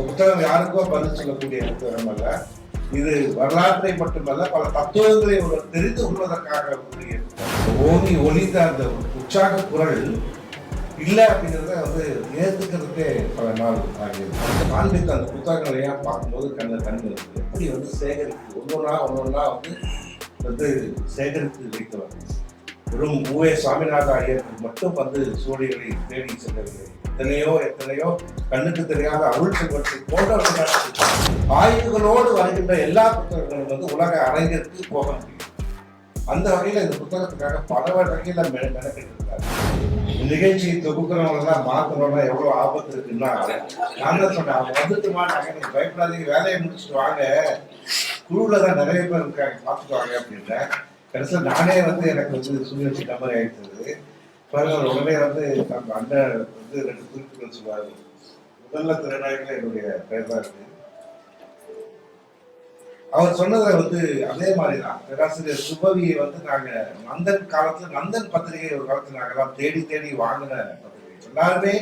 இந்த புத்தகம் யாருக்கோ பதில் சொல்லக்கூடிய புத்தகம் அல்ல. இது வரலாற்றை மட்டுமல்ல, பல தத்துவங்களை தெரிந்து கொள்வதற்காக ஓங்கி ஒலித்த அந்த உற்சாக குரல் இல்லை அப்படிங்கிறத ஏற்றுக்கிறதுக்கே பல நாள் ஆகியது. அந்த காண்பித்த அந்த புத்தகங்களையும் பார்க்கும்போது கண்ணு எப்படி சேகரித்து ஒன்னொன்னா சேகரித்து வைத்தவர். வெறும் மூவே சாமிநாத ஐயருக்கு மட்டும் சோழிகளை தேடி செல்லவில்லை. எத்தனையோ கண்ணுக்கு தெரியாத அருள் செல்வத்தை போன்றவர்கள் ஆய்வுகளோடு வருகின்ற எல்லா புத்தகங்களும் உலக அரங்கிற்கு போக முடியும். அந்த வகையில இந்த புத்தகத்துக்காக பல வகையில மெனக்கிட்டு இருக்காரு. நிகழ்ச்சி தொகுக்கிறவங்க எல்லாம் மாத்தணும்னா எவ்வளவு ஆபத்து இருக்குன்னா, நான் தான் சொன்னேன், அவங்க வந்துட்டுமா நாங்க பயப்படாதீங்க, வேலையை முடிச்சுட்டு வாங்க, குழுவில் தான் நிறைய பேர் இருக்காங்க பார்த்துட்டு வாங்க அப்படின்றேன். கடைசியில் நானே எனக்கு சொல்லி வச்சுட்ட மாதிரி ஆயிடுச்சு. உடனே நம்ம அண்ணன் 2 குறிப்புகள் சொல்லுவாரு. முதல்ல திறனாய்கள் என்னுடைய பெயர் தான் இருக்கு. அவர் சொன்னதை அதே மாதிரிதான். பேராசிரியர் சுபவியை நாங்க நந்தன் பத்திரிகை ஒரு காலத்துல நாங்கெல்லாம் தேடி தேடி வாங்கின பத்திரிகை. எல்லாருமே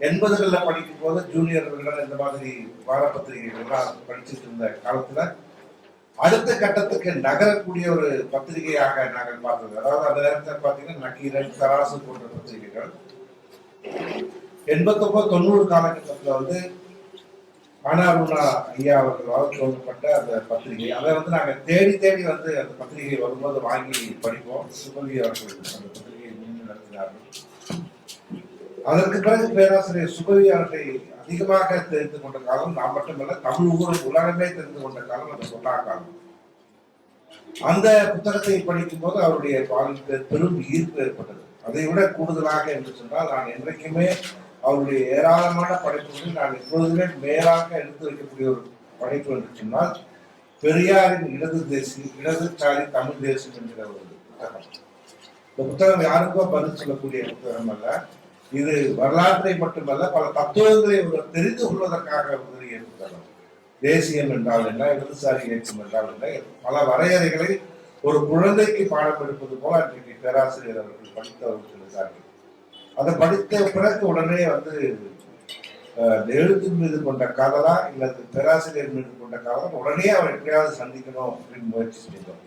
80களில் படிக்கும் போது ஜூனியர்கள் இந்த மாதிரி வார பத்திரிகைகள் எல்லாம் படிச்சுட்டு இருந்த காலத்துல அடுத்த கட்டத்துக்கு நகரக்கூடிய ஒரு பத்திரிகையாக நாங்கள் பார்த்தது. அதாவது அந்த நேரத்தில் பார்த்தீங்கன்னா நக்கீரன், தராசு போன்ற பத்திரிகைகள் 89-90 காலகட்டத்தில் அனாருணா ஐயா அவர்களால் தோன்றப்பட்ட அந்த பத்திரிகை. அதை நாங்கள் தேடி தேடி அந்த பத்திரிகை வரும்போது வாங்கி படிப்போம். சுபவி அவர்கள் அந்த பத்திரிகையை முன்னே நடத்தினார்கள். அதற்கு பிறகு பேராசிரியர் சுபவி அவர்களை அதிகமாக தெரிந்து கொண்ட காலம், நான் மட்டுமல்ல தமிழ் உலகமே தெரிந்து கொண்ட காலம் அந்த சொன்னா காலம். அந்த புத்தகத்தை படிக்கும் போது அவருடைய பாலிற்கு பெரும் ஈர்ப்பு ஏற்பட்டது. அதை விட கூடுதலாக என்று சொன்னால், நான் என்றைக்குமே அவருடைய ஏராளமான படைப்புகளில் நான் எப்பொழுதுமே மேலாக எடுத்து வைக்கக்கூடிய ஒரு படைப்பு என்று சொன்னால் பெரியாரின் இடதுசாரி தமிழ் தேசம் என்கிற ஒரு புத்தகம். இந்த புத்தகம் யாருக்கோ பதில் சொல்லக்கூடிய புத்தகம் அல்ல. இது வரலாற்றை மட்டுமல்ல, பல தத்துவங்களை தெரிந்து கொள்வதற்காக எழுதிய புத்தகம். தேசியம் என்றால் என்ன, இடதுசாரி இயக்கம் என்றால் என்ன, பல வரையறைகளை ஒரு குழந்தைக்கு பாடம் எடுப்பது போல இன்றைக்கு பேராசிரியர் அவர்கள் படித்தவர்கள் இருக்கிறார்கள். அதை படித்த பிறகு உடனே எழுத்தின் மீது கொண்ட காதலா இல்ல பேராசிரியர் மீது கொண்ட காதலா, உடனே அவர் எப்படியாவது சந்திக்கணும் அப்படின்னு முயற்சி செய்தோம்.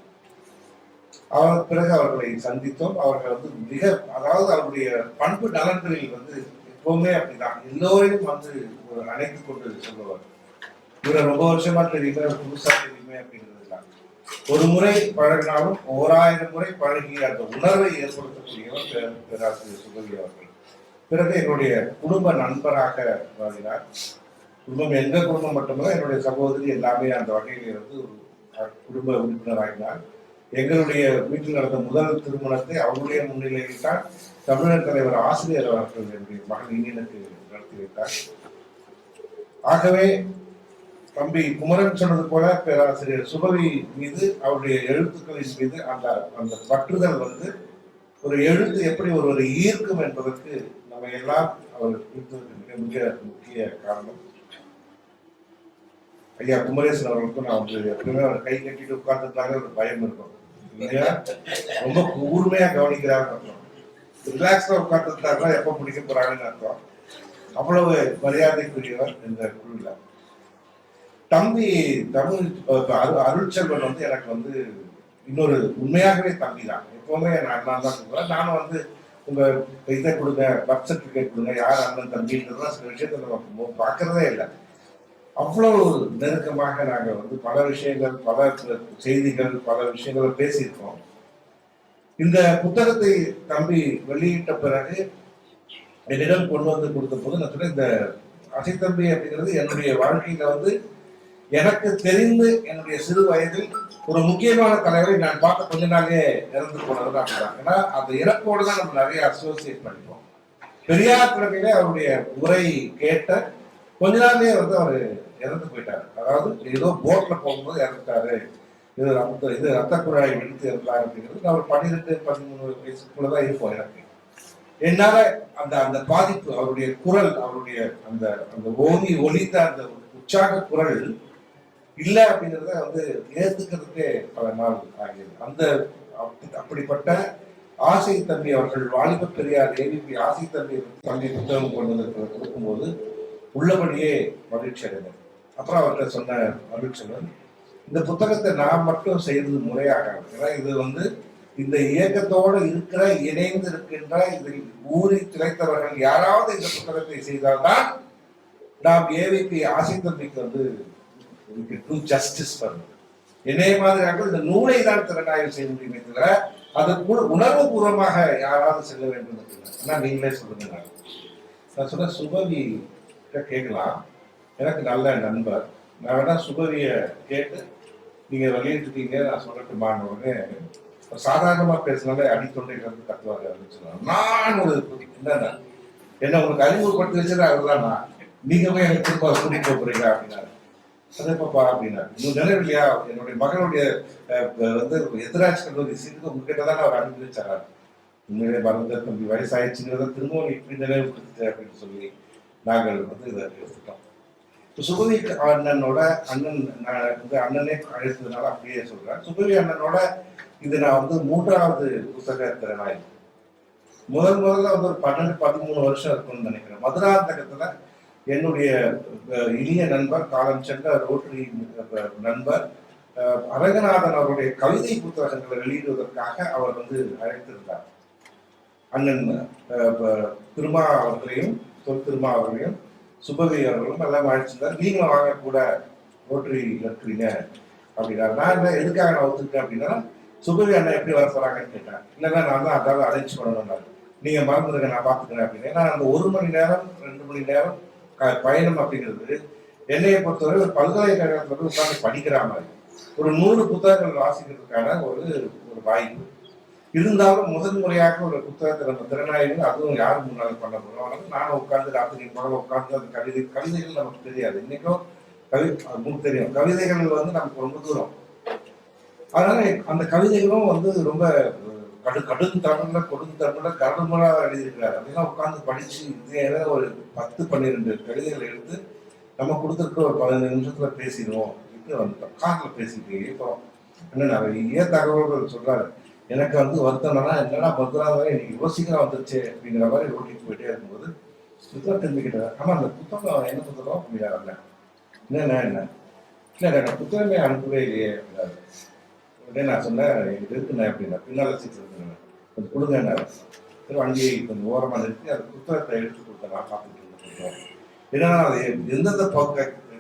பிறகு அவர்களை சந்தித்தோம். அவர்கள் மிக, அதாவது அவருடைய பண்பு நலன்களில் எப்பவுமே அப்படிதான், எல்லோரையும் ஒரு அணைத்துக் கொண்டு சொல்லுவார். இவரை ரொம்ப வருஷமா தெரியுமே, புதுசா தெரியுமே அப்படிங்கிறது தான். ஒரு முறை பழகினாலும் 1000 முறை பழகிய அந்த உணர்வை ஏற்படுத்தக்கூடியவர் பேராசிரியர் சுபவி அவர்கள். பிறகு என்னுடைய குடும்ப நண்பராக மாறினார். குடும்பம் எங்க குடும்பம் மட்டுமல்ல, என்னுடைய சகோதரி எல்லாமே அந்த வகையில் ஒரு குடும்ப உறுப்பினராகினார். எங்களுடைய வீட்டில் நடந்த முதல் திருமணத்தை அவருடைய முன்னிலையில் தான் தமிழர் தலைவர் ஆசிரியர் அவர்கள் என்னுடைய மகன் இனியனுக்கு நடத்தி வைத்தார். ஆகவே தம்பி குமரன் சொன்னது போல பேராசிரியர் சுபவி மீது, அவருடைய எழுத்துக்களின் மீது அந்த பற்றுதல் ஒரு எழுத்து எப்படி ஒரு ஈர்க்கும் என்பதற்கு நம்ம எல்லாம் அவர் மிக மிக முக்கிய காரணம். ஐயா குமரேசன் அவர்களுக்கும் நான் எப்பவுமே அவர் கை கட்டிட்டு உட்கார்ந்துட்டாங்க ஒரு பயம் இருக்கும் இல்லையா, ரொம்ப கூர்மையா கவனிக்கிறாங்க அர்த்தம். ரிலாக்ஸ்டா உட்கார்ந்துட்டாருன்னா எப்ப முடிக்க போறாங்கன்னு அர்த்தம். அவ்வளவு மரியாதைக்குரியவர் இந்த குழுல. தம்பி தமிழ் அருள்செல்வன் எனக்கு இன்னொரு உண்மையாகவே தம்பி தான். எப்பவுமே நான் தான் சொல்றேன். நானும் உங்க இதை கொடுங்க, பர்த் சர்டிபிகேட் கொடுங்க, யார் அண்ணன் தம்பின்றதுலாம் சில விஷயத்த நம்ம பார்க்கறதே இல்லை. அவ்வளவு நெருக்கமாக நாங்கள் பல விஷயங்கள், பல செய்திகள், பல விஷயங்களை பேசியிருக்கோம். இந்த புத்தகத்தை தம்பி வெளியிட்ட பிறகு என்னிடம் கொண்டு கொடுத்த போது நான் சொன்னேன், இந்த அசைத்தம்பி அப்படிங்கிறது என்னுடைய வாழ்க்கையில எனக்கு தெரிந்து என்னுடைய சிறு வயதில் ஒரு முக்கியமான தலைவரை நான் பார்த்த கொஞ்ச நாளே இறந்து போனது அப்படிதான். ஏன்னா அந்த இறப்போடு தான் நம்ம நிறைய அசோசியேட் பண்ணிப்போம். பெரியார் பிறகு அவருடைய உரை கேட்ட கொஞ்ச நாளே அவர் இறந்து போயிட்டாரு. அதாவது ஏதோ போட்ல போகும்போது இறந்துட்டாரு, இது ரத்த குழாய் வெடித்து இறந்தாரு அப்படிங்கிறது அவர் 12-13 வயசுக்குள்ளதான் இருப்போம். எனக்கு என்னால அந்த பாதிப்பு, அவருடைய குரல், அவருடைய அந்த ஓங்கி ஒலித்த அந்த உற்சாக குரல் இல்லை அப்படிங்கிறத ஏத்துக்கிறதுக்கே பல நாள் ஆகியது. அப்படிப்பட்ட ஆசை தம்பி அவர்கள் வாலிப பெரியார் ஏவிபி ஆசை தம்பி புத்தகம் கொண்டு கொடுக்கும்போது உள்ளபடியே மகிழ்ச்சி அடைந்தேன். அப்புறம் அவர்கிட்ட சொன்ன மகிழ்ச்சியுடன் இந்த புத்தகத்தை நான் மட்டும் செய்தது முறையாக, ஏன்னா இது வந்து இந்த இயக்கத்தோடு இருக்கிற இணைந்து இருக்கின்ற இதில் ஊறி திளைத்தவர்கள் யாராவது இந்த புத்தகத்தை செய்தால்தான் நாம் ஏவிக்கு ஆசை தம்பிக்கு வந்து ஜஸ்டிஸ் பண்ணணும். என்னைய மாதிரியாக இந்த நூலை தான் திறனாய்வு செய்ய முடியுமே தவிர அதற்குள் உணர்வு பூர்வமாக யாராவது செல்ல வேண்டும் அப்படின்னா நீங்களே சொல்லுங்க. நான் சொன்ன சுபவி கேட்கலாம், எனக்கு நல்ல நண்பர், நான் வேணா சுபவிய கேட்டு நீங்க வெளியிட்டுட்டீங்க நான் சொல்லட்டுமான உடனே சாதாரணமா பேசினாலே அடித்தொண்டையில இருந்து கத்துவாங்க அப்படின்னு நான் ஒரு என்னன்னா என்ன உங்களுக்கு அறிமுகப்படுத்தி வச்சது அவர்தான், நீங்க போய் எனக்கு திரும்ப கூட்டிட்டு போறீங்க அப்படின்னாரு. அதேப்பா அப்படின்னாரு. இன்னும் நினைவு இல்லையா, என்னுடைய மகனுடைய வந்து எதிராட்சி கல்லூரி சீட்டுக்கு உங்ககிட்ட தான் அவர் அனுப்பிச்சாரு. உண்மையிலே மறந்த தம்பி வயசாயிடுச்சுங்கிறத திரும்பவும் இப்படி நினைவுபடுத்து அப்படின்னு சொல்லி நாங்கள் வந்து இதை எடுத்துட்டோம். சுபவி அண்ணனோட அண்ணனே அழைத்ததுனால அப்படியே சொல்றேன். சுபவி அண்ணனோட இது நான் வந்து 3வது புத்தக திறனாய். முதல்ல வந்து ஒரு 12-13 வருஷம் இருக்கும்னு நினைக்கிறேன். மதுராந்தகத்துல என்னுடைய இனிய நண்பர், காலம் சென்ற ரோட்டரி நண்பர் அரங்கநாதன் அவருடைய கவிதை புத்தகங்களை வெளியிடுவதற்காக அவர் வந்து அழைத்திருந்தார். அண்ணன் திருமா அவர்களையும் திருமா அவர்களையும் சுபவி அவர்களும் எல்லாம் அழைச்சிருந்தார். நீங்களும் வாங்க கூட ரோட்டரி இருக்கிறீங்க அப்படின்னா. நான் எதுக்காக நான் ஒத்துக்கிட்டேன் அப்படின்னா, சுபவி அண்ணன் எப்படி வர போறாங்கன்னு கேட்டேன். இல்லைன்னா நான் தான் அதாவது அழைச்சி பண்ணணும், நீங்க மறந்துருங்க நான் பார்த்துக்கிறேன் அப்படின்னு. ஏன்னா அந்த 1 மணி நேரம் 2 மணி நேரம் பயணம் அப்படிங்கிறது என்னையை பொறுத்தவரை ஒரு பல்கலைக்கழகத்துல உட்கார்ந்து படிக்கிற மாதிரி ஒரு 100 புத்தகங்கள் வாசிக்கிறதுக்கான ஒரு வாய்ப்பு இருந்தாலும் முதல் முறையாக ஒரு புத்தகத்தை நம்ம திறனாய்வு, அதுவும் யார் முன்னாலும் பண்ண போறோம். நானும் உட்கார்ந்து ராத்திரி முதல்ல உட்கார்ந்து அந்த கவிதைகள் நமக்கு தெரியாது. இன்னைக்கும் உங்களுக்கு தெரியும், கவிதைகள் வந்து நமக்கு ரொம்ப தூரம். அதனால அந்த கவிதைகளும் வந்து ரொம்ப கடும் தமிழ்ல கடுமுறை எழுதியிருக்கிறாரு. அதெல்லாம் உட்கார்ந்து படிச்சு இதே ஒரு 10-12 கவிதைகள் எடுத்து நம்ம கொடுத்துருக்க ஒரு 15 நிமிஷத்துல பேசிடுவோம் இப்படி வந்துட்டோம். கார்ல பேசிட்டு இப்போ என்ன நிறைய தகவல்கள் சொல்றாரு. எனக்கு வந்து வருத்தம்னா என்னன்னா பத்ராதான் இன்னைக்கு யோசிக்கலாம் வந்துருச்சு அப்படிங்கிற மாதிரி ஓட்டிட்டு போயிட்டே இருக்கும்போது புத்தகம் திரும்பிக்கிட்டாரு. ஆமா அந்த புத்தகம் என்ன புத்தகம் அப்படின்னா என்ன இல்ல நான் புத்தகமே அனுப்பவே இல்லையே அப்படின்னாரு. உடனே நான் சொன்னேன் இது இருக்குண்ணே அப்படின்னா, பின்னால சீட்டு இருக்குங்க கொஞ்சம் கொடுங்க. வண்டியை கொஞ்சம் ஓரமாக நிறுத்தி அந்த புத்தகத்தை எடுத்து கொடுத்தேன். நான் பார்த்துட்டு இருந்தேன். ஏன்னா அது எந்தெந்த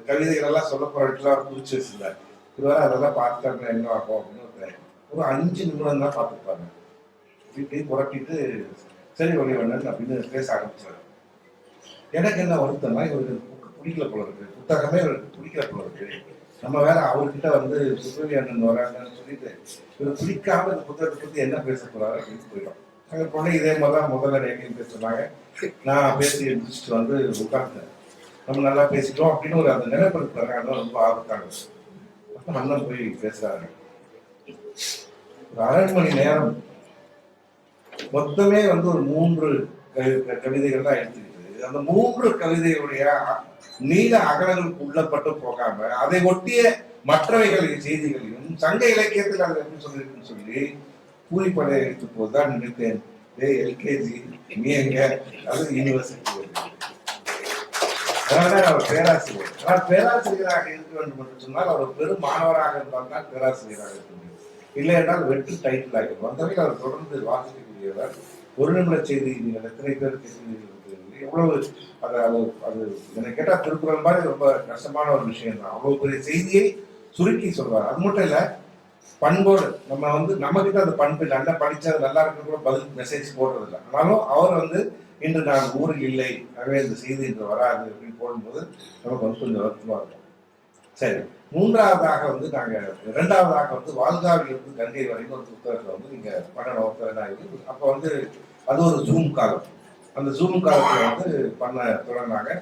கவிதைகள் எல்லாம் சொல்ல போற இடத்துல குறிச்சு வச்சிருந்தேன். இதுவரை அதெல்லாம் பார்த்துட்டாங்க என்ன ஆகும் அப்படின்னு ஒரு 5 நிமிடம் தான் பார்த்துருப்பாங்க. இப்படி புரட்டிட்டு சரி ஒளிவண்ணன் அப்படின்னு பேச ஆரம்பிச்சாரு. எனக்கு என்ன வருத்தம்னா இவருக்கு பிடிக்கல போல இருக்கு, புத்தகமே இவருக்கு பிடிக்கல போல இருக்கு. நம்ம வேற அவர்கிட்ட வந்து சுப்ரவி அண்ணன் வராங்கன்னு சொல்லிட்டு இவர் பிடிக்காம இந்த புத்தகத்தை பத்தி என்ன பேச போறாரு அப்படின்னு போயிடும். அங்கே பொண்ணு இதே மாதிரிதான் முதல்ல ரேகையும் பேசுனாங்க. நான் பேசி முடிச்சுட்டு வந்து உட்கார்ந்தேன். நம்ம நல்லா பேசிட்டோம் அப்படின்னு ஒரு அந்த நிலைப்படுத்துறாங்க. அதெல்லாம் ரொம்ப ஆபத்தாங்க. அண்ணன் போய் பேசுறாங்க. ஒரு 1/2 மணி நேரம் மொத்தமே வந்து ஒரு 3 கவிதைகள் தான் எடுத்துக்கிட்டு அந்த 3 கவிதைகளுடைய நீல அகலங்களுக்கு உள்ளப்பட்டு போகாம அதை ஒட்டிய மற்றவைகள் செய்திகளையும் சங்க இலக்கியத்தில் அதை எப்படி சொல்லிருக்குன்னு சொல்லி கூலிப்படை எடுத்து போதுதான் நினைத்தேன். எல்கேஜி நீ எங்க அது யூனிவர்சிட்டி. அதனால அவர் பேராசிரியர். ஆனால் பேராசிரியராக இருக்க வேண்டும் என்று சொன்னால் அவர் பெரும் மாணவராக இருந்தால் தான் பேராசிரியராக இருக்க முடியும். இல்லை என்றால் வெற்றி டைட்டில் ஆகிடும். அந்த வகையில் அவர் தொடர்ந்து வாசிக்கக்கூடியவர். 1 நிமிட செய்தி நீங்கள் எத்தனை பேருக்கு எவ்வளவு அது என்னை கேட்டா திருக்குறள் மாதிரி ரொம்ப கஷ்டமான ஒரு விஷயம் தான். அவ்வளவு பெரிய செய்தியை சுருக்கி சொல்றாரு. அது மட்டும் இல்ல, பண்போடு நம்ம வந்து நம்ம கிட்ட அந்த பண்பு இல்லை. நல்லா படிச்சது நல்லா இருக்கு கூட பதில் மெசேஜ் போடுறது இல்லை. ஆனாலும் அவர் வந்து இன்று நான் ஊரில் இல்லை, ஆகவே இந்த செய்தி இன்று வராது அப்படின்னு போடும்போது நமக்கு வந்து கொஞ்சம் வருத்தமா இருக்கும். சரி, 3வதாக வந்து நாங்க 2வதாக வந்து வாழ்காவில் இருந்து கங்கை வரைக்கும் ஒரு புத்தகத்தை வந்து நீங்க பண்ணணும். அப்ப வந்து அது ஒரு ஜூம் காலம். அந்த ஜூம் காலத்துல வந்து பண்ண தொடங்கினாங்க.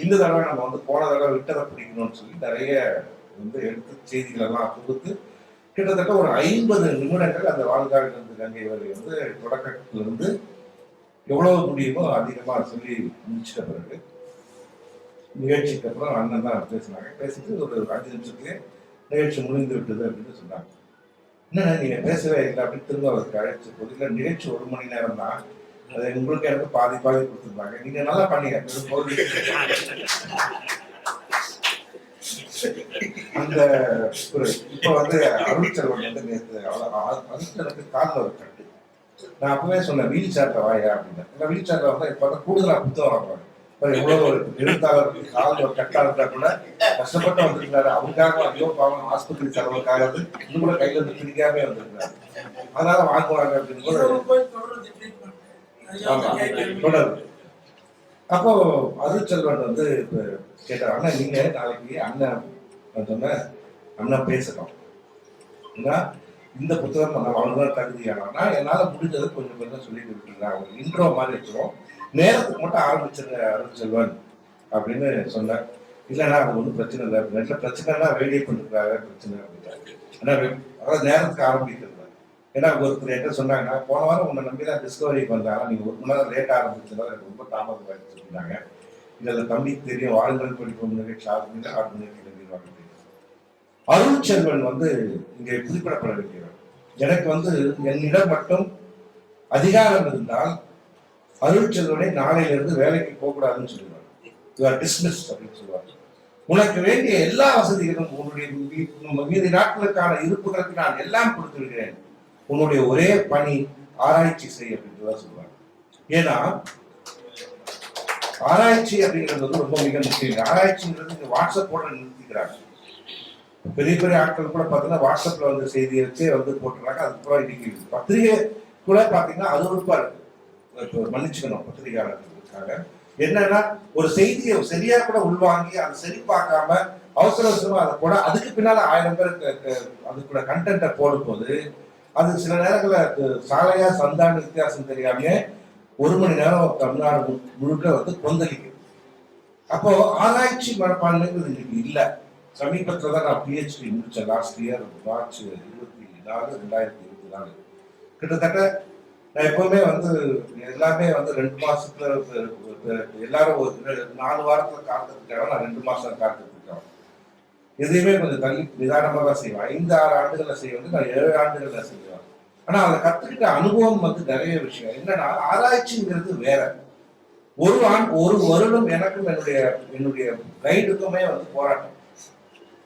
இந்த தடவை நம்ம வந்து போன தடவை விட்டதை பிடிக்கணும்னு சொல்லி நிறைய வந்து எடுத்து செய்திகள் எல்லாம் கொடுத்து கிட்டத்தட்ட ஒரு 50 நிமிடங்கள் அந்த வாழ்காவிலிருந்து கங்கை வரை வந்து தொடக்கத்திலிருந்து எவ்வளவு முடியுமோ அதிகமா சொல்லி முடிச்சிட்ட பிறகு நிகழ்ச்சிக்கு அப்புறம் அண்ணன் தான் பேசினாங்க. பேசிட்டு ஒரு 5 நிமிஷத்துலேயே நிகழ்ச்சி முடிந்து விட்டது அப்படின்னு சொன்னாங்க. என்னன்னா நீங்க பேசவே இல்லை அப்படின்னு திரும்ப அவருக்கு அழைச்ச போது, இல்லை நிகழ்ச்சி 1 மணி நேரம் தான், அது உங்களுக்கு எனக்கு பாதி பாதி கொடுத்துருந்தாங்க. நீங்க நல்லா பண்ணீங்க. அந்த இப்ப வந்து அருள்செல்வன் வந்து நேற்று அதுக்கு எனக்கு காலில் ஒரு கட்டு. நான் அப்பவே சொன்னேன் வீல் சேர்ல வாயா அப்படின்னு. வீல் சேர்ல வந்து இப்ப வந்து கூடுதலா புத்தகம் வாங்குவாங்க. எவ்வளவு ஒரு எழுத்தாளருக்கு காலில் ஒரு கட்டா இருந்தா கூட கஷ்டப்பட்டு வந்திருக்கிறாரு. அவருக்காக ஐயோ பாவம் ஆஸ்பத்திரி செலவுக்காக இன்னும் கூட கையில இருந்து பிடிக்காம வந்திருக்கிறாரு. அதனால வாங்குவாங்க அப்படின்னு தொடர்பு. அப்போ அருள்செல்வன் வந்து கேட்டார், அண்ணா நீங்க நாளைக்கு அண்ணன் சொன்ன அண்ணன் பேசணும், இந்த புத்தகம் அவ்வளவுதான் தகுதியானா என்னால முடிஞ்சது கொஞ்சம் கொஞ்சம் சொல்லிட்டு விட்டுருக்கேன். அவங்க இன்ட்ரோ மாதிரி வச்சிருவோம், நேரத்துக்கு மட்டும் ஆரம்பிச்சிருங்க அருள்செல்வன் அப்படின்னு சொன்னேன். இல்லைன்னா அது ஒன்றும் பிரச்சனை இல்லை, நெட்ல பிரச்சனைனா வேலையை கொண்டுருக்காங்க பிரச்சனை அப்படின்ட்டாங்க. அதாவது நேரத்துக்கு ஆரம்பிக்கிறது. ஏன்னா ஒருத்தர் என்ன சொன்னாங்கன்னா, போன வாரம் உன்னை நம்பி தான் டிஸ்கவரிக்கு வந்தாங்க, நீங்க ஒரு மணி நேரம் லேட் ஆரம்பிச்சதால எனக்கு ரொம்ப தாமதம் ஆயிடுச்சு சொல்லிட்டாங்க. இதில் தம்பி தெரியும், வாழ்கள் படிப்பு நிகழ்ச்சி 6 மணிக்கு 6 மணிக்கு எழுதிடுவாங்க. அருள்செல்வன் வந்து இங்கே குறிப்பிடப்பட வேண்டியவர். எனக்கு வந்து என்னிடம் மட்டும் அதிகாரம் இருந்தால் அருள்செல்வனை நாளையிலிருந்து வேலைக்கு போகக்கூடாதுன்னு சொல்லுவார். யூ ஆர் டிஸ்மிஸ்ட் அப்படின்னு சொல்லுவார். உனக்கு வேண்டிய எல்லா வசதிகளும் உன்னுடைய மீதி நாட்களுக்கான இருப்புகளுக்கு நான் எல்லாம் கொடுத்து விடுகிறேன், உன்னுடைய ஒரே பணி ஆராய்ச்சி செய் அப்படின்றத சொல்லுவாங்க. ஏன்னா ஆராய்ச்சி அப்படிங்கிறது வந்து ரொம்ப மிக முக்கியம். ஆராய்ச்சிங்கிறது வாட்ஸ்அப்போட நிறுத்திக்கிறாங்க. பெரிய பெரிய ஆட்கள் கூட பார்த்தீங்கன்னா வாட்ஸ்அப்ல வந்து செய்தியை வச்சே வந்து போட்டுறாங்க. அதுக்கப்புறம் இன்னைக்கு பத்திரிகை கூட பார்த்தீங்கன்னா அது ஒருப்பா இருக்கு. மன்னிச்சுக்கணும் பத்திரிகையாளர்களுக்காக. என்னன்னா ஒரு செய்தியை சரியா கூட உள்வாங்கி அதை சரி பார்க்காம அவசர அவசரமா அதை போட அதுக்கு பின்னால 1000 பேருக்கு அதுக்குள்ள கண்டென்ட்டை போடும் போது அது சில நேரங்களில் சாலையா சந்தான வித்தியாசம் தெரியாம 1 மணி நேரம் தமிழ்நாடு முழுக்க வந்து கொந்தளிக்கும். அப்போ ஆராய்ச்சி மனப்பான்மைங்கிறது இன்னைக்கு இல்லை. சமீபத்தில் தான் நான் PhD முடிச்சேன், லாஸ்ட் இயர் மார்ச் 24, 2024. கிட்டத்தட்ட நான் எப்பவுமே வந்து எல்லாமே வந்து 2 மாசத்துல எல்லாரும் ஒரு 4 வாரத்துல காத்துருக்காங்க, நான் 2 மாசம் காத்துருக்கேன். எதையுமே கொஞ்சம் தள்ளி நிதானமாக தான் செய்வேன். 5-6 ஆண்டுகள்ல செய்வது நான் 7 ஆண்டுகள்ல செய்வேன். ஆனா அதை கத்துக்கிட்ட அனுபவம் வந்து நிறைய விஷயம். என்னன்னா ஆராய்ச்சிங்கிறது வேற. ஒரு வருடம் எனக்கும் என்னுடைய கைடுக்குமே வந்து போராட்டம்.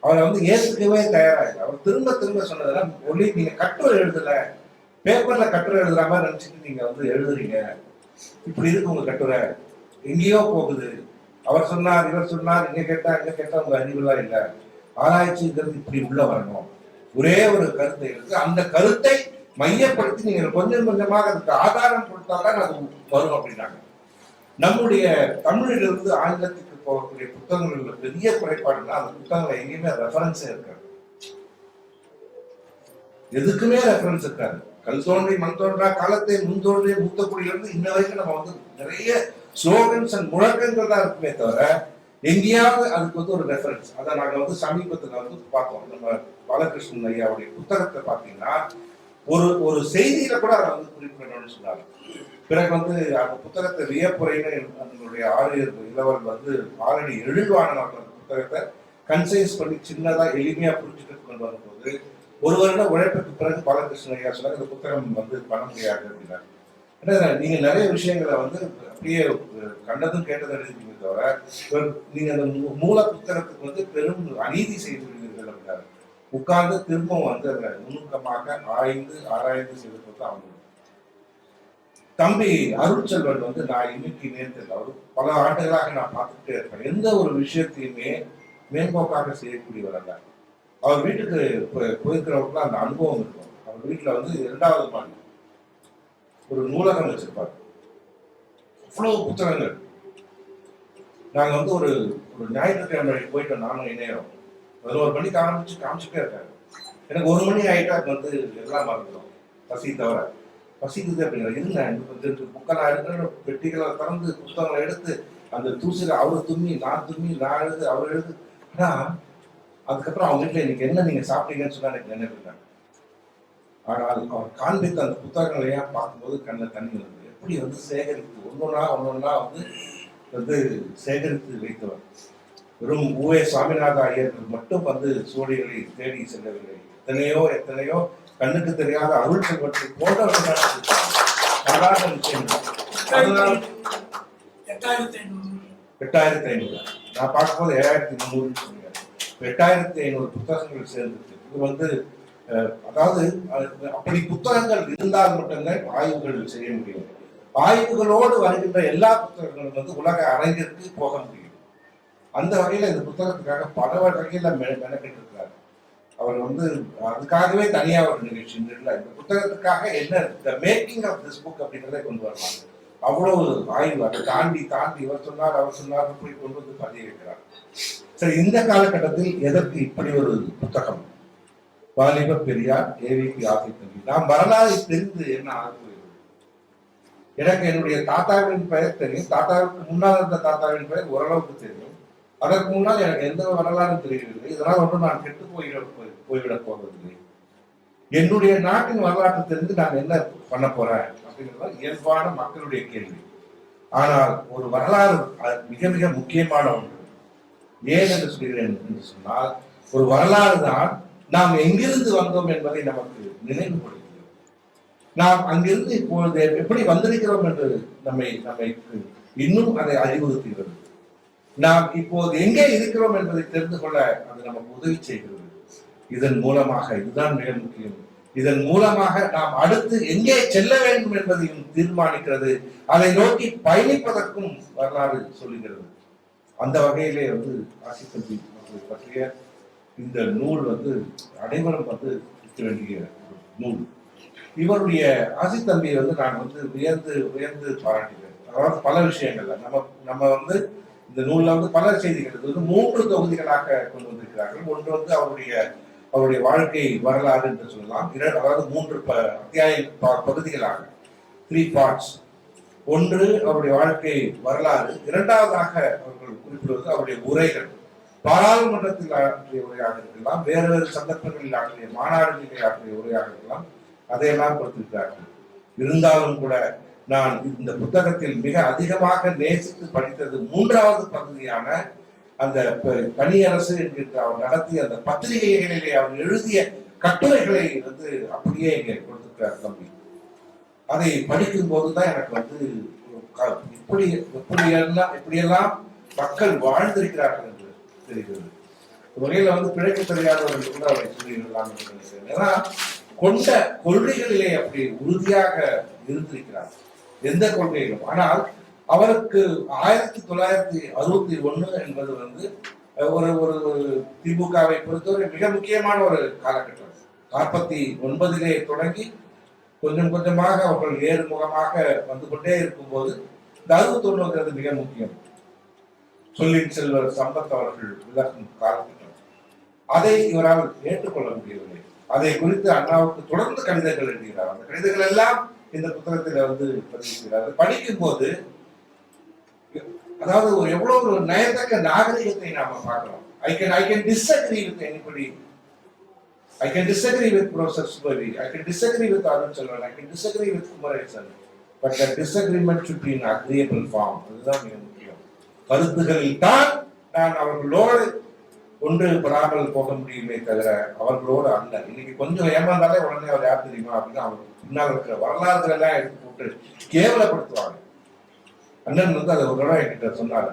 அவரை வந்து ஏற்றுக்கவே தயாராக. அவர் திரும்ப திரும்ப சொன்னதெல்லாம் ஒளி நீங்க கட்டுரை எழுதல, பேப்பர்ல கட்டுரை எழுதுற மாதிரி நினைச்சிட்டு நீங்க வந்து எழுதுறீங்க, இப்படி இருக்கு உங்க கட்டுரை, எங்கேயோ போகுது. அவர் சொன்னார், இவர் சொன்னார், இங்க கேட்டா உங்க அறிவுலாம் இல்லை. ஆராய்ச்சிங்கிறது இப்படி உள்ள வரணும். ஒரே ஒரு கருத்தை இருக்கு, அந்த கருத்தை மையப்படுத்தி நீங்க கொஞ்சம் கொஞ்சமாக அதுக்கு ஆதாரம் கொடுத்தாதான் அது வரும் அப்படின்னாங்க. நம்முடைய தமிழிலிருந்து ஆங்கிலத்துக்கு போகக்கூடிய புத்தகங்கள் பெரிய குறைபாடுனா அந்த புத்தகங்களை எங்கேயுமே ரெஃபரன்ஸே இருக்காது, எதுக்குமே ரெஃபரன்ஸ் இருக்காது. கல் தோன்றி மண் தோன்றா காலத்தை முன் தோன்றிய மூத்தக்குடியிலிருந்து இன்ன வரைக்கும் நம்ம வந்து நிறைய ஸ்லோகன்ஸ் அண்ட் முழக்கங்கள் தான் இருக்குமே தவிர எங்கேயாவது அதுக்கு வந்து ஒரு ரெஃபரன்ஸ். அதை நாங்கள் வந்து சமீபத்தில் வந்து பார்த்தோம். நம்ம பாலகிருஷ்ணன் ஐயாவுடைய புத்தகத்தை பார்த்தீங்கன்னா ஒரு செய்தியில கூட அதை வந்து குறிப்பிடணும்னு சொன்னாங்க. பிறகு வந்து அந்த புத்தகத்தை வியப்புரைன்னு நம்மளுடைய ஆரியர் இளவல் வந்து ஆல்ரெடி எழுதுவான புத்தகத்தை கன்சைஸ் பண்ணி சின்னதா எளிமையா புரிஞ்சுட்டு கொண்டு வரும்போது 1 வருட உழைப்புக்கு பிறகு பாலகிருஷ்ணன் ஐயா சொன்னாங்க இந்த புத்தகம் வந்து பண்ண முடியாது அப்படின்னாரு. நீங்க நிறைய விஷயங்களை வந்து அப்படியே கண்டதும் கேட்டதும் எழுதிட்டீங்க தவிர நீங்க அந்த மூல புத்தகத்துக்கு வந்து பெரும் அநீதி செய்து விடுவீர்கள் அப்படின்னாரு. உட்கார்ந்து திரும்பவும் வந்து அதை நுணுக்கமாக ஆராய்ந்து செய்து தான் அவங்க தம்பி அருள்செல்வன் வந்து நான் இன்னைக்கு நேரத்தில் அவர் பல ஆண்டுகளாக நான் பார்த்துக்கிட்டே இருப்பேன். எந்த ஒரு விஷயத்தையுமே மேம்போக்காக செய்யக்கூடியவர் அல்ல. அவர் வீட்டுக்கு போயிருக்கிறவங்களுக்குலாம் அந்த அனுபவம் இருக்கும். அவர் வீட்டுல வந்து 2வது மாடி ஒரு நூலகம் வச்சிருப்பார், அவ்வளவு புத்தகங்கள். நாங்க வந்து ஒரு ஞாயிற்றுக்கிழமை போயிட்டோம், நானும் இணையம் 11 மணிக்கு ஆரம்பிச்சு காமிச்சுட்டே இருக்காரு. எனக்கு 1 மணி ஆயிட்டா வந்து எல்லாம் மறந்துடும், பசி தவிர. பசிக்குது அப்படிங்கிற இருங்க புக்கெல்லாம் எடுக்கிற பெட்டிகளை திறந்து புத்தகங்களை எடுத்து அந்த தூசில அவர் தும்மி நான் எழுது அவர் எழுது. ஆனா அதுக்கப்புறம் அவங்க வீட்டுல இன்னைக்கு என்ன நீங்க சாப்பிட்டீங்கன்னு சொன்னா எனக்கு நினைவுங்க. ஆனால் அவர் காண்பித்த அந்த புத்தகங்களையா பார்க்கும்போது கண்ணில் தண்ணி வருது. எப்படி வந்து சேகரித்து ஒன்னொன்னா வந்து சேகரித்து வைத்தவர். வெறும் ஊவே சாமிநாத ஐயர்கள் மட்டும் வந்து சோழிகளை தேடி செல்லவில்லை. எத்தனையோ கண்ணுக்கு தெரியாத அருள்செல்வத்தை போன்றவர்கள் சாதாரண விஷயம். 8500. நான் பார்க்கும்போது 7300 சொன்னீங்க. 8500 புத்தகங்கள் சேர்ந்துச்சு. இது வந்து அதாவது அப்படி புத்தகங்கள் இருந்தால் மட்டும்தான் ஆய்வுகள் செய்ய முடியும். ஆய்வுகளோடு வருகின்ற எல்லா புத்தகங்களும் வந்து உலக அரங்கிற்கு போக முடியும். அந்த வகையில இந்த புத்தகத்துக்காக பல வகையில மெனக்கிட்டு இருக்கிறார். அவர் வந்து அதுக்காகவே தனியா ஒரு நிகழ்ச்சி இல்லை, இந்த புத்தகத்துக்காக என்ன மேக்கிங் ஆஃப் திஸ் புக் அப்படிங்கிறத கொண்டு வரலாம். அவ்வளவு ஆய்வு அதை தாண்டி இவர் சொன்னார் அவர் சொன்னார் போய் கொண்டு வந்து பதிய வைக்கிறார். சரி, இந்த காலகட்டத்தில் எதற்கு இப்படி ஒரு புத்தகம்? வாலிப பெரியார் ஏவிபி ஆதித்தம்பி. நாம் வரலாறு தெரிந்து என்ன ஆகுது? எனக்கு என்னுடைய தாத்தாவின் பெயர் தெரியும், தாத்தாவுக்கு முன்னால் இருந்த தாத்தாவின் பெயர் ஓரளவுக்கு தெரியும். அதற்கு முன்னால் எனக்கு எந்த வரலாறும் தெரியவில்லை. இதனால் ஒன்றும் நான் கெட்டு போய்விடப் போவதில்லை. என்னுடைய நாட்டின் வரலாற்றை தெரிந்து நான் என்ன பண்ண போறேன் அப்படிங்கிறது இயல்பான மக்களுடைய கேள்வி. ஆனால் ஒரு வரலாறு மிக மிக முக்கியமான ஒன்று. ஏன் என்று சொல்கிறேன் என்று சொன்னால், ஒரு வரலாறு தான் நாம் எங்கிருந்து வந்தோம் என்பதை நமக்கு நினைவுபடுத்துகிறது. நாம் அங்கிருந்து இப்பொழுது எப்படி வந்திருக்கிறோம் என்று நம்மை இன்னும் அதை அறிவுறுத்துகிறது. நாம் இப்போது எங்கே இருக்கிறோம் என்பதை தெரிந்து கொள்ள அது நமக்கு உதவி செய்கிறது. இதன் மூலமாக, இதுதான் மிக முக்கியம், இதன் மூலமாக நாம் அடுத்து எங்கே செல்ல வேண்டும் என்பதையும் தீர்மானிக்கிறது. அதை நோக்கி பயணிப்பதற்கும் வரலாறு சொல்லுகிறது. அந்த வகையிலே வந்து ஆசித்தம்பி பற்றிய இந்த நூல் வந்து அனைவரும் வந்து இருக்க வேண்டிய நூல். இவருடைய ஆசித்தம்பியை வந்து நான் வந்து உயர்ந்து பாராட்டுகிறேன். அதாவது பல விஷயங்கள்ல நம்ம வந்து இந்த நூல்ல வந்து பல செய்திகள் வந்து 3 தொகுதிகளாக கொண்டு வந்திருக்கிறார்கள். ஒன்று வந்து அவருடைய வாழ்க்கை வரலாறு என்று சொல்லலாம். அதாவது 3 அத்தியாய பகுதிகளாக 3 parts. ஒன்று அவருடைய வாழ்க்கை வரலாறு, இரண்டாவதாக அவர்கள் குறிப்பிடுவது அவருடைய உரைகள். பாராளுமன்றத்தில் ஆற்றிய உரையாக இருக்கலாம், வேறு சந்தர்ப்பங்களில் ஆற்றிய மாநாடுகளில் ஆற்றிய உரையாக இருக்கலாம், அதையெல்லாம் கொடுத்திருக்கிறார்கள். இருந்தாலும் கூட நான் இந்த புத்தகத்தில் மிக அதிகமாக நேசித்து படித்தது 3வது பகுதியான அந்த தனியரசு என்கின்ற அவர் நடத்திய அந்த பத்திரிகைகளிலே அவர் எழுதிய கட்டுரைகளை வந்து அப்படியே இங்கே கொடுத்திருக்கிறார் தம்பி. அதை படிக்கும் போதுதான் எனக்கு வந்து எப்படியெல்லாம் மக்கள் வாழ்ந்திருக்கிறார்கள் என்று தெரிகிறது. வகையில வந்து பிழைக்க தெரியாதவர்கள் கூட அவரை சொல்லிடலாம் என்று நினைக்கிறேன். ஏன்னா கொண்ட கொள்கைகளிலே அப்படி உறுதியாக இருந்திருக்கிறார், எந்த கொள்கைகளும். ஆனால் அவருக்கு 1961 என்பது வந்து ஒரு திமுகவை பொறுத்தவரை மிக முக்கியமான ஒரு காலகட்டம். 49 தொடங்கி கொஞ்சம் கொஞ்சமாக அவர்கள் ஏறுமுகமாக வந்து கொண்டே இருக்கும்போது இந்த 61 மிக முக்கியம். சொல்லின் செல்வர் சம்பத் அவர்கள் விலகும் காலகட்டம். அதை இவரால் ஏற்றுக்கொள்ள முடியவில்லை. அதை குறித்து அண்ணாவுக்கு தொடர்ந்து கடிதங்கள் எழுதுகிறார். அந்த கடிதங்கள் எல்லாம் இந்த புத்தகத்தில் வந்து பதிவிடுகிறார். படிக்கும் போது அதாவது எவ்வளவு ஒரு நயத்தக்க நாகரிகத்தை நாம பார்க்கிறோம். I can disagree with anybody. I can disagree with Professor Subari. I can disagree with Arun Selvan. I can disagree with Kumaresan. But that disagreement should be in agreeable form. அதுதான் மிக முக்கியம். கருத்துகளில் தான் நான் அவர்களோடு ஒன்று படாமல் போக முடியுமே தவிர அவர்களோடு அல்ல. இன்னைக்கு கொஞ்சம் ஏமாந்தாலே உடனே அவர் யார் தெரியுமா அப்படின்னு அவர் பின்னால் இருக்கிற வரலாறுகள் எல்லாம் எடுத்து போட்டு கேவலப்படுத்துவாங்க. அண்ணன் வந்து அதை ஒரு தடவை என்கிட்ட சொன்னார்.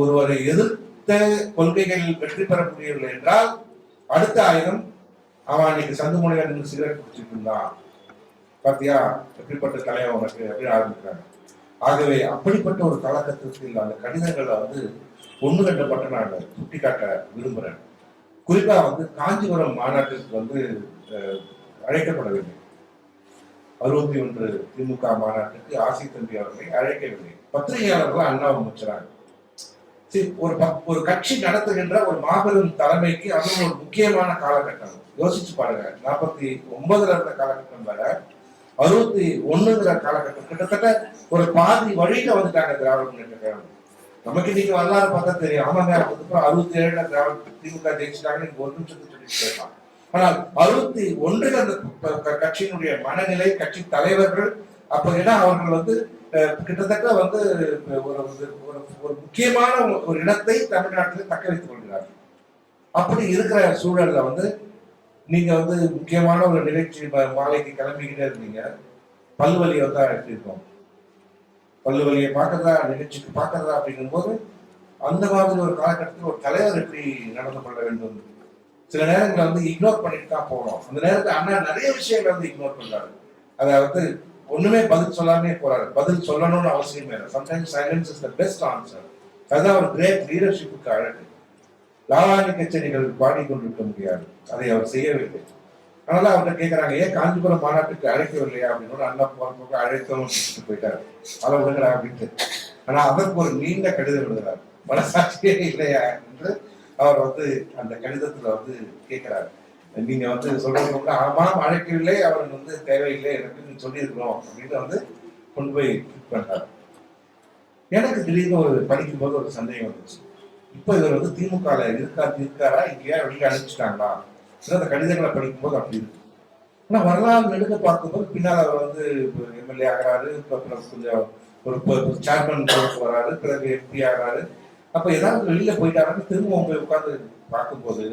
ஒருவரை எதிர்த்த கொள்கைகளில் வெற்றி பெற முடியவில்லை என்றால் அடுத்த ஆயுதம் அவன் அன்னைக்கு சந்து மொழியா நின்று சிகரெட் குடிச்சிட்டு இருந்தான், பாத்தியா எப்படிப்பட்ட தலைவன் உனக்கு அப்படின்னு ஆரம்பிக்கிறாங்க. ஆகவே அப்படிப்பட்ட ஒரு காலகட்டத்தில் அந்த கடிதங்களை வந்து ஒன்று கட்டப்பட்ட நான் சுட்டி காட்ட விரும்புகிறேன். குறிப்பா வந்து காஞ்சிபுரம் மாநாட்டிற்கு வந்து அழைக்கப்படவில்லை. 61 திமுக மாநாட்டுக்கு ஆசித்தம்பி அவர்களை அழைக்கவில்லை. பத்திரிகையாளர்கள் அண்ணாவை அமைச்சராங்க. ஒரு கட்சி நடத்துகின்ற ஒரு மாபெரும் தலைமைக்கு அதுவும் ஒரு முக்கியமான காலகட்டம். யோசிச்சு பாருங்க, 49 இருந்த காலகட்டம் வர 61 காலகட்டம், கிட்டத்தட்ட ஒரு பாதி வழியில வந்துட்டாங்க திராவிட முன்னேற்ற கழகம். நமக்கு இன்னைக்கு வரலாறு பார்த்தா தெரியும். ஆமாங்க, 67 திராவிட திமுக ஜெயிச்சிட்டாங்க, 1 நிமிஷத்துக்கு சொல்லிட்டு போயிடலாம். ஆனால் 61 அந்த கட்சியினுடைய மனநிலை, கட்சி தலைவர்கள் அப்ப ஏன்னா அவர்கள் வந்து கிட்டத்தட்ட வந்து ஒரு முக்கியமான ஒரு இடத்தை தமிழ்நாட்டில் தக்க வைத்துக் கொள்கிறார்கள். அப்படி இருக்கிற சூழல்ல வந்து நீங்க வந்து முக்கியமான ஒரு நிகழ்ச்சி மாலைக்கு கிளம்பிக்கிட்டே இருந்தீங்க, பல்வலி வந்தா எப்படி இருக்கும்? பல்லு வலியை பார்க்கறதா, நிகழ்ச்சிக்கு பார்க்கறதா அப்படிங்கும்போது அந்த மாதிரி ஒரு காலகட்டத்தில் ஒரு தலைவர் எப்படி நடந்து கொள்ள வேண்டும். சில நேரங்களை வந்து இக்னோர் பண்ணிட்டு தான் போகணும். அந்த நேரத்தில் அண்ணா நிறைய விஷயங்களை வந்து இக்னோர் பண்றாரு. அதை வந்து ஒண்ணுமே பதில் சொல்லாமே போறாரு. பதில் சொல்லணும்னு அவசியமே இல்லை. Sometimes silence is the best answer. அதுதான் ஒரு கிரேட் லீடர்ஷிப்புக்கு அழகு. லாலாணி கச்சேரிகள் பாடிக்கொண்டிருக்க முடியாது, அதை அவர் செய்யவில்லை. அதனால அவர்கிட்ட கேட்கறாங்க, ஏன் காஞ்சிபுரம் மாநாட்டுக்கு அழைக்கவில்லையா அப்படின்னு. அண்ணா போறப்போக்கு அழைக்கவும் போயிட்டாரு, அதை விடுங்கடா அப்படின்ட்டு. ஆனா அதற்கு ஒரு நீண்ட கடிதம் எழுதுறாரு, மனசாட்சியே இல்லையா என்று அவர் வந்து அந்த கடிதத்துல வந்து கேட்கிறாரு. நீங்க வந்து சொல்றது ஆமா அழைக்கவில்லை, அவர் வந்து தேவையில்லை, எனக்கு நீங்க சொல்லியிருக்கிறோம் அப்படின்னு வந்து கொண்டு போய் பண்றாரு. எனக்கு திடீர்னு ஒரு படிக்கும் போது ஒரு சந்தேகம் வந்துச்சு. இப்ப இவர் வந்து திமுக இருக்காரா, இங்கேயா வெளியே அனுப்பிச்சிட்டாங்களா? அந்த கடிதங்களை படிக்கும் போது அப்படி இருக்கு. ஆனா வரலாறு நெடுக்க பார்க்கும்போது பின்னால் அவர் வந்து எம்எல்ஏ ஆகிறாரு, கொஞ்சம் ஒரு சேர்மன் வராரு, பிறகு எம்பி ஆகிறாரு. அப்ப ஏதாவது வெளியில போயிட்டாருன்னு திரும்ப போய் உட்கார்ந்து பார்க்கும்போது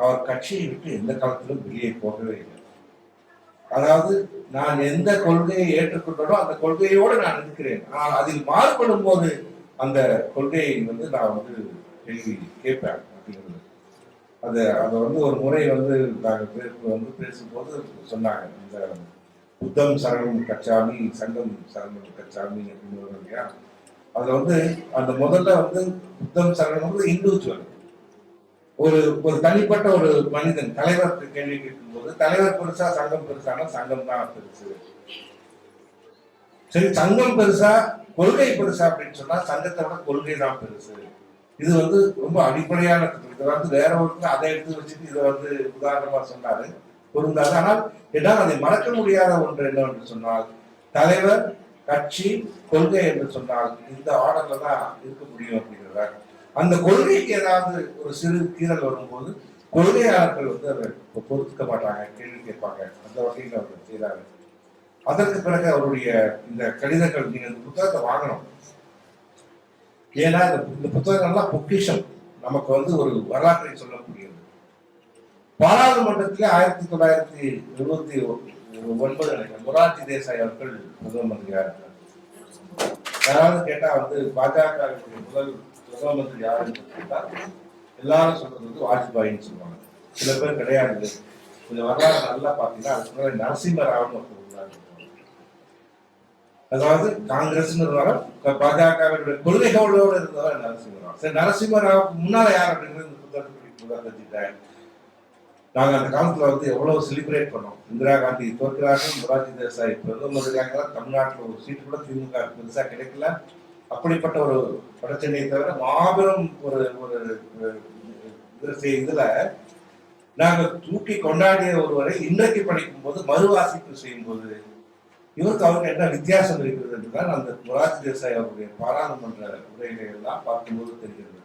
அவர் கட்சியை விட்டு எந்த காலத்திலும் வெளியே போகவே இல்லை. அதாவது நான் எந்த கொள்கையை ஏற்றுக்கொண்டோ அந்த கொள்கையோடு நான் இருக்கிறேன். ஆனால் அதில் மாறுபடும் போது அந்த கொள்கையை வந்து நான் வந்து கேள்வி கேட்பேன் அப்படிங்கிறது. அதை வந்து ஒரு முறை வந்து நாங்கள் வந்து பேசும்போது சொன்னாங்க, இந்த புத்தம் சரணம் கச்சாமி, சங்கம் சரணம் கச்சாமி அப்படின்னு வரும் இல்லையா. அதுல வந்து அந்த முதல்ல வந்து புத்தம் சரணம் வந்து இண்டிவிஜுவல், ஒரு ஒரு தனிப்பட்ட ஒரு மனிதன் தலைவருக்கு கேள்வி கேட்கும் போது தலைவர் பெருசா சங்கம் பெருசானா சங்கம் தான் பெருசு. சரி, சங்கம் பெருசா கொள்கை பெருசா அப்படின்னு சொன்னா சங்கத்தை விட கொள்கை தான் பெருசு. இது வந்து ரொம்ப அடிப்படையான, இதை வந்து வேற ஒருத்தர் அதை எடுத்து வச்சுட்டு இதை வந்து உதாரணமா சொன்னாரு, பொருந்தாது. ஆனால் என்னால் அதை மறக்க முடியாத ஒன்று என்னவென்று சொன்னால், தலைவர், கட்சி, கொள்கை என்று சொன்னால் இந்த ஆர்டர்ல தான் இருக்க முடியும் அப்படிங்கிறத. அந்த கொள்கைக்கு ஏதாவது ஒரு சிறு கீறல் வரும்போது கொள்கையாளர்கள் வந்து அதை பொறுத்துக்க மாட்டாங்க, கேள்வி கேட்பாங்க. அந்த வகையில் அவர் செய்தாரு. அதற்கு பிறகு அவருடைய இந்த கடிதங்கள், நீங்க இந்த புத்தகத்தை வாங்கணும். ஏன்னா இந்த புத்தகங்கள்லாம் பொக்கிஷம், நமக்கு வந்து ஒரு வரலாற்றை சொல்லக்கூடியது. பாராளுமன்றத்திலே 1979 மொரார்ஜி தேசாய் அவர்கள் பிரதம மந்திரியா இருக்கிறார். யாராவது கேட்டா வந்து பாஜக முதல் பிரதம மந்திரி யாருன்னு கேட்டா எல்லாரும் சொல்றது வந்து வாஜ்பாயின்னு சொல்லுவாங்க. சில பேர் கிடையாது. இந்த வரலாறு நல்லா பாத்தீங்கன்னா அதுக்கு முன்னாடி நரசிம்மராவ்னு ஒருத்தர். அதாவது காங்கிரஸ் பாஜகவினுடைய கொள்கைகளோடு இருந்தவர் நரசிம்மராவ். சரி, நரசிம்மராவுக்கு முன்னால யார் அப்படிங்கிறது நாங்க அந்த காலத்துல வந்து எவ்வளவு செலிப்ரேட் பண்ணோம். இந்திரா காந்தி தோற்கிறார்கள், மொரார்ஜி தேசாய் பிரதம மந்திரியாக, தமிழ்நாட்டில் ஒரு சீட்டு கூட திமுக பெருசா கிடைக்கல. அப்படிப்பட்ட ஒரு பிரச்சனையை தவிர மாபெரும் ஒரு இதுல நாங்க தூக்கி கொண்டாடிய ஒருவரை இன்றைக்கு படிக்கும் போது மறுவாசிப்பு செய்யும் போது இவருக்கு அவருக்கு என்ன வித்தியாசம் இருக்கிறது என்றுதான் அந்த மொரார்ஜி தேசாய் அவருடைய பாராளுமன்ற உரைகளை எல்லாம் பார்க்கும்போது தெரிகிறது.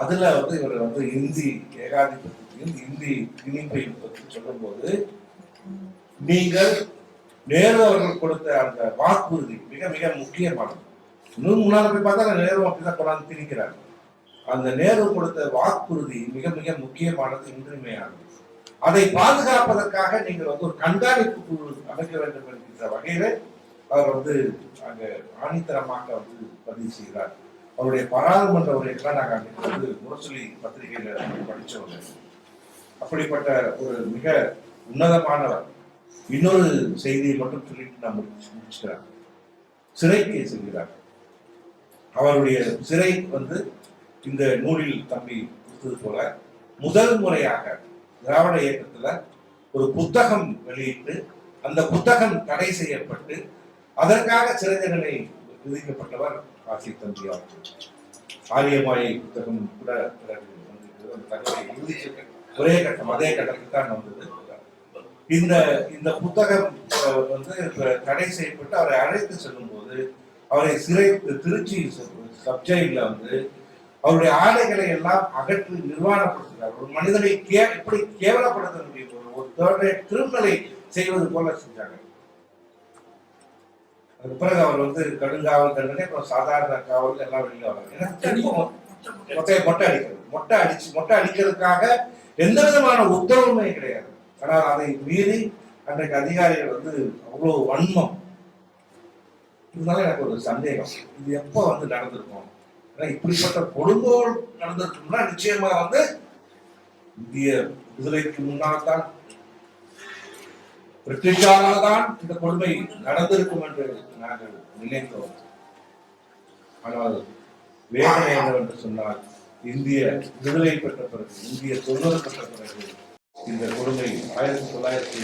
அதுல வந்து இவர் வந்து இந்தி ஏகாதிபத்தியத்தையும் இந்தி திணிப்பையும் பற்றி சொல்லும் போது, நீங்கள் நேரு அவர்கள் கொடுத்த அந்த வாக்குறுதி மிக மிக முக்கியமானது. இன்னும் முன்னால போய் பார்த்தா நேரு அப்படிதான் கொண்டாந்து திணிக்கிறார். அந்த நேரு கொடுத்த வாக்குறுதி மிக மிக முக்கியமானது, இன்றியமையானது. அதை பாதுகாப்பதற்காக நீங்கள் வந்து ஒரு கண்காணிப்பு குழு அமைக்க வேண்டும் என்கின்ற வகையில அவர் வந்து அங்க ஆணித்தரமாக வந்து பதிவு செய்கிறார். அவருடைய பாராளுமன்ற உரையெல்லாம் நாங்கள் அன்றைக்கு வந்து முரசொலி பத்திரிகையில படிச்சவங்க. அப்படிப்பட்ட ஒரு மிக உன்னதமானவர். இன்னொரு செய்தியை மட்டும் சொல்லிட்டு நான் முடிச்சுக்கிறேன். சிறைக்கு செல்கிறார். அவருடைய சிறை வந்து இந்த நூலில் தம்பி கொடுத்தது போல முதல் முறையாக திராவிட இயக்கத்துல ஒரு புத்தகம் வெளியிட்டு அந்த புத்தகம் தடை செய்யப்பட்டு அதற்காக சிறை தண்டனை விதிக்கப்பட்டவர் ஆசி தம்பி அவர்கள். ஆரியமாயை புத்தகம் கூட அந்த தகவலை ஒரே கட்டம் அதே கட்டத்தில் தான் வந்தது. இந்த புத்தகம் வந்து தடை செய்யப்பட்டு அவரை அழைத்து செல்லும் போது அவரை சிறை திருச்சி சப்ஜெக்ட்ல வந்து அவருடைய ஆடைகளை எல்லாம் அகற்றி நிர்வாணப்படுத்துகிறார். ஒரு மனிதனை எப்படி கேவலப்படுத்த முடியும்? ஒரு தேர்ட் ரேட் கிரிமினலை செய்வது போல செஞ்சாங்க. அதுக்கு பிறகு அவர் வந்து கடுங்காவல் தண்டனை, அப்புறம் சாதாரண காவல் எல்லாம் வெளியில வராங்க. மொட்டை அடிக்கிறதுக்காக எந்த விதமான உத்தரவுமே கிடையாது. ஆனால் அதை மீறி அன்றைக்கு அதிகாரிகள் வந்து அவ்வளவு வன்மம். இருந்தாலும் எனக்கு ஒரு சந்தேகம், இது எப்போ வந்து நடந்திருக்கும்? ஏன்னா இப்படிப்பட்ட கொடுங்கோல் நடந்திருக்கும்னா நிச்சயமா வந்து இந்திய விடுதலைக்கு முன்னால் தான், பிரிட்டிஷாரால் தான் இந்த கொடுமை நடந்திருக்கும் என்று நாங்கள் நினைத்தோம். ஆனால் வேதனை என்னவென்று சொன்னால், இந்திய விடுதலை பெற்ற பிறகு, இந்திய சுதந்திரம் பெற்ற பிறகு இந்த கொடுமை 1950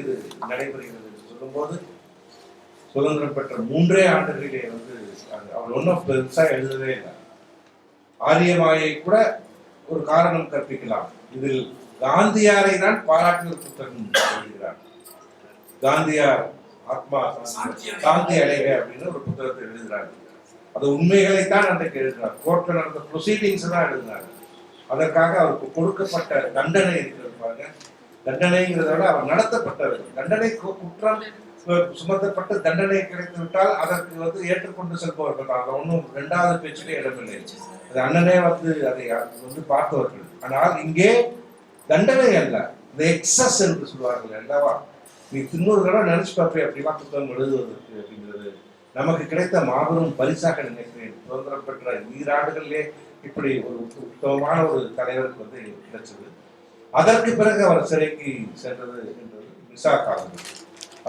இது நடைபெறுகிறது என்று சொல்லும்போது, சுதந்திரம் பெற்ற 3 ஆண்டுகளிலே வந்து அவர் ஒன்றும் பெருசா எழுதவே இல்லை. ஆரியமாயை கூட ஒரு காரணம் கற்பிக்கலாம். இதில் காந்தியாரை தான் பாராட்டுகிற புத்தகம் எழுதுகிறார். காந்தியார் ஆத்மா சாந்தி அடைக அப்படின்னு ஒரு புத்தகத்தை எழுதுகிறார். அது உண்மைகளைத்தான் அன்றைக்கு எழுதினார். கோர்ட்ல நடந்த ப்ரொசீடிங்ஸ் தான் எழுதினார். அதற்காக அவருக்கு கொடுக்கப்பட்ட தண்டனை இருக்கிறது பாருங்க. தண்டனைங்கிறத விட அவர் நடத்தப்பட்டவர். தண்டனை குற்றம் சுமத்தப்பட்டு தண்டனை கிடைத்து விட்டால் அதற்கு வந்து ஏற்றுக்கொண்டு செல்பவர்கள் தான். ஒன்றும் 2வது பேச்சுக்கே இடமில்லை. அது அண்ணனே வந்து அதை வந்து பார்த்தவர்கள். ஆனால் இங்கே தண்டனை அல்ல, இந்த எக்ஸஸ் என்று சொல்வார்கள் அல்லவா. நீ 300 தடவை நினைச்சு பார்ப்பே அப்படிலாம் புத்தகம் எழுதுவதற்கு அப்படிங்கிறது நமக்கு கிடைத்த மாபெரும் பரிசாக நினைக்கிறேன். சுதந்திரம் பெற்ற ஈராண்டுகளிலே இப்படி ஒரு உத்தமமான ஒரு தலைவருக்கு வந்து கிடைச்சது. அதற்கு பிறகு அவர் சிறைக்கு சென்றது என்பது மிசா காலம்.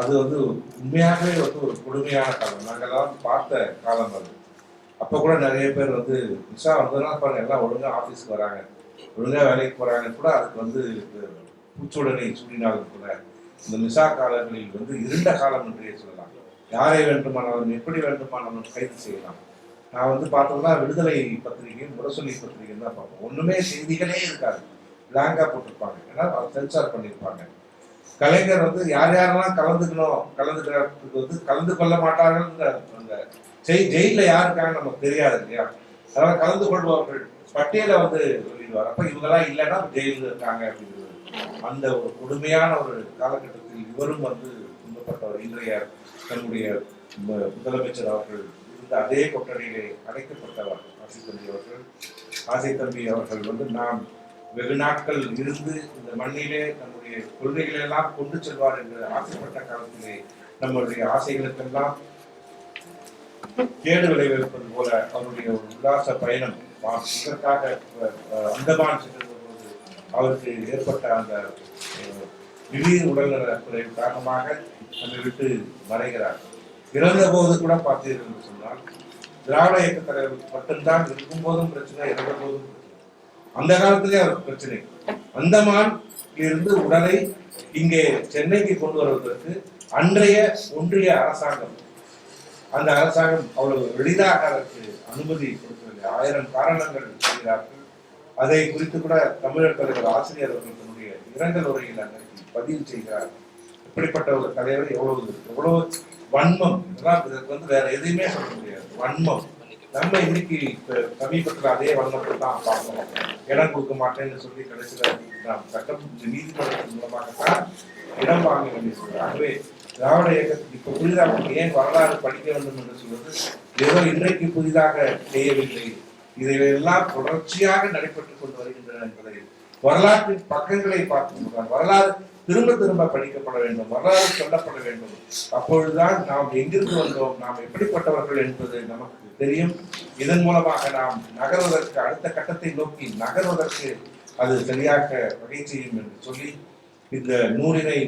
அது வந்து உண்மையாகவே வந்து ஒரு கொடுமையான காலம். நாங்கள்லாம் பார்த்த காலம் அது. அப்போ கூட நிறைய பேர் வந்து மிசா வந்ததுனால பாருங்க எல்லாம் ஒழுங்கா ஆஃபீஸ்க்கு வராங்க, ஒழுங்கா வேலைக்கு போறாங்க கூட. அதுக்கு வந்து பூச்சூடனை சூடினாலும் கூட இந்த மிசா காலங்களில் வந்து இருண்ட காலம் என்றே சொல்லலாம். யாரை வேண்டுமானாலும் எப்படி வேண்டுமானாலும் கைது செய்யலாம். நான் வந்து பார்த்தோம்னா விடுதலை பத்திரிகையும் முரசொலி பத்திரிகையும் தான் பார்ப்போம். ஒண்ணுமே செய்திகளே இருக்காது, பிளாங்கா போட்டிருப்பாங்க. ஏன்னா சென்சார் பண்ணியிருப்பாங்க. கலைஞர் வந்து யார் யாரெல்லாம் கலந்துக்கிறதுக்கு வந்து கலந்து கொள்ள மாட்டார்கள். அந்த ஜெயில யார் இருக்காங்க நமக்கு தெரியாது இல்லையா. அதனால கலந்து கொள்பவர்கள் பட்டியலை வந்து சொல்லிடுவார். அப்ப இவங்கெல்லாம் இல்லைன்னா ஜெயிலில் இருக்காங்க அப்படிங்கிறது. அந்த ஒரு கொடுமையான ஒரு காலகட்டத்தில் இவரும் வந்து துன்பப்பட்டவர். இன்றைய தன்னுடைய முதலமைச்சர் அவர்கள் இருந்த அதே கொட்டடியிலே அடைக்கப்பட்டவர் ஆசை தம்பி அவர்கள் வந்து நாம் வெகு நாட்கள் இருந்து இந்த மண்ணிலே நம்முடைய கொள்கைகளை எல்லாம் கொண்டு செல்வார் என்று ஆசைப்பட்ட காலத்திலே நம்முடைய ஆசைகளுக்கெல்லாம் கேடு விளைவிப்பது போல அவருடைய ஒரு உல்லாச பயணம் இதற்காக அந்தமான் சென்றது போது அவருக்கு ஏற்பட்ட அந்த திடீர் உடல்நல குறைவு காரணமாக நம்மை விட்டு மறைகிறார். இறந்த போது கூட பார்த்தீர்கள் என்று சொன்னால் திராவிட இயக்க தலைவர் மட்டும்தான் இருக்கும் போதும் பிரச்சனை, இறந்த போதும் பிரச்சனை. அந்த காலத்திலே அவருக்கு பிரச்சனை. அந்தமான் இருந்து உடலை இங்கே சென்னைக்கு கொண்டு வருவதற்கு அன்றைய ஒன்றிய அரசாங்கம், அந்த அரசாங்கம் அவ்வளவு எளிதாக அதற்கு அனுமதி கொடுக்கவில்லை. 1000 காரணங்கள் சொல்கிறார்கள். அதை குறித்து கூட தமிழர் தலைவர் ஆசிரியர் அவர்கள் தன்னுடைய இரங்கல் உரையில் அன்றைக்கு பதிவு செய்கிறார். இப்படிப்பட்ட ஒரு தலைவர் எவ்வளவு வன்மம், இதெல்லாம் இதற்கு வந்து வேற எதையுமே சொல்ல முடியாது. வன்மம். நம்ம இன்னைக்கு சமீபத்தில் அதே வன்மத்தை தான் பார்க்கணும். இடம் கொடுக்க மாட்டேன்னு சொல்லி கடைசியில் நாம் சட்டம் நீதிமன்றத்தின் மூலமாகத்தான் இடம் வாங்க வேண்டியது. ஆகவே திராவிட இயக்கத்துக்கு இப்ப புதிதாக ஏன் வரலாறு படிக்க வேண்டும் என்று சொல்வது ஏதோ இன்றைக்கு புதிதாக செய்யவில்லை. இதையெல்லாம் தொடர்ச்சியாக நடைபெற்றுக் கொண்டு வருகின்றன என்பதை வரலாற்றின் பக்கங்களை பார்த்து வரலாறு திரும்ப படிக்கப்பட வேண்டும், வரலாறு சொல்லப்பட வேண்டும். அப்பொழுதுதான் நாம் எங்கிருந்து வந்தோம், நாம் எப்படிப்பட்டவர்கள் என்பது நமக்கு தெரியும். இதன் மூலமாக நாம் நகர்வதற்கு, அடுத்த கட்டத்தை நோக்கி நகர்வதற்கு அது சரியாக வகை செய்யும் என்று சொல்லி இந்த நூலினை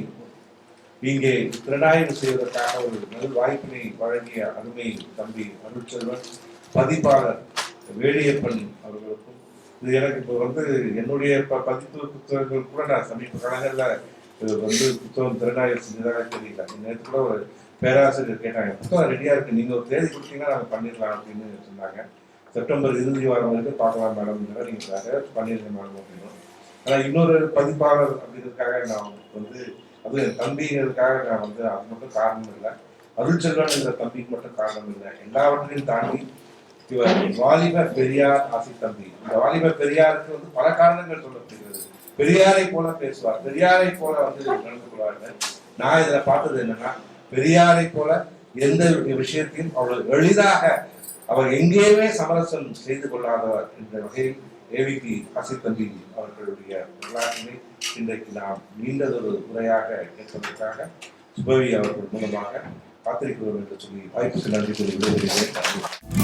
இங்கே திறனாய்வு செய்வதற்காக ஒரு நல் வாய்ப்பினை வழங்கிய அருமை தம்பி அருட்செல்வன், பதிப்பாளர் வேலியப்பன் அவர்களுக்கும், இது எனக்கு இப்போ வந்து என்னுடைய பதிப்பு புத்தகங்கள் கூட நான் சமீப காலங்களில் வந்து புத்தகம் திறனாய்வு செஞ்சதாக தெரியல. நேற்று கூட ஒரு பேராசிரியர் கேட்டாங்க, புத்தகம் ரெடியா இருக்கு, நீங்க ஒரு தேதி கொடுத்தீங்கன்னா நாங்கள் பண்ணிடலாம் அப்படின்னு சொன்னாங்க. செப்டம்பர் இறுதி வாரம் வரைக்கும் பார்க்கலாம் மேடம், நீங்க பண்ணிருங்க மேடம் அப்படின்னு. ஆனால் இன்னொரு பதிப்பாளர் அப்படிங்கிறதுக்காக நான் வந்து அது என் தம்பிங்கிறதுக்காக நான் வந்து அது மட்டும் காரணம் இல்லை, அருட்செல்வன் என்ற தம்பிக்கு மட்டும் காரணம் இல்லை. எல்லாவற்றையும் தாண்டி இவர் வாலிப பெரியார் ஆசை தம்பி. இந்த வாலிப பெரியாருக்கு வந்து பல காரணங்கள் சொல்லப்படுகிறது. பெரியாரை போல பேசுவார், பெரியாரை போல வந்து நடந்து கொள்வார்கள். நான் இதுல பார்த்தது என்னன்னா, பெரியாரை போல எந்த விஷயத்தையும் அவ்வளவு எளிதாக அவர் எங்கேயுமே சமரசம் செய்து கொள்ளாதவர் என்ற வகையில் ஏவிபி ஆசை தம்பி அவர்களுடைய வரலாற்றினை இன்றைக்கு நாம் நீண்டதொரு உரையாக கேட்பதற்காக சுபவி அவர்கள் மூலமாக காத்திருக்கிறோம் என்று சொல்லி வாய்ப்புக்கு நன்றி கூறி விடைபெறுகிறேன்.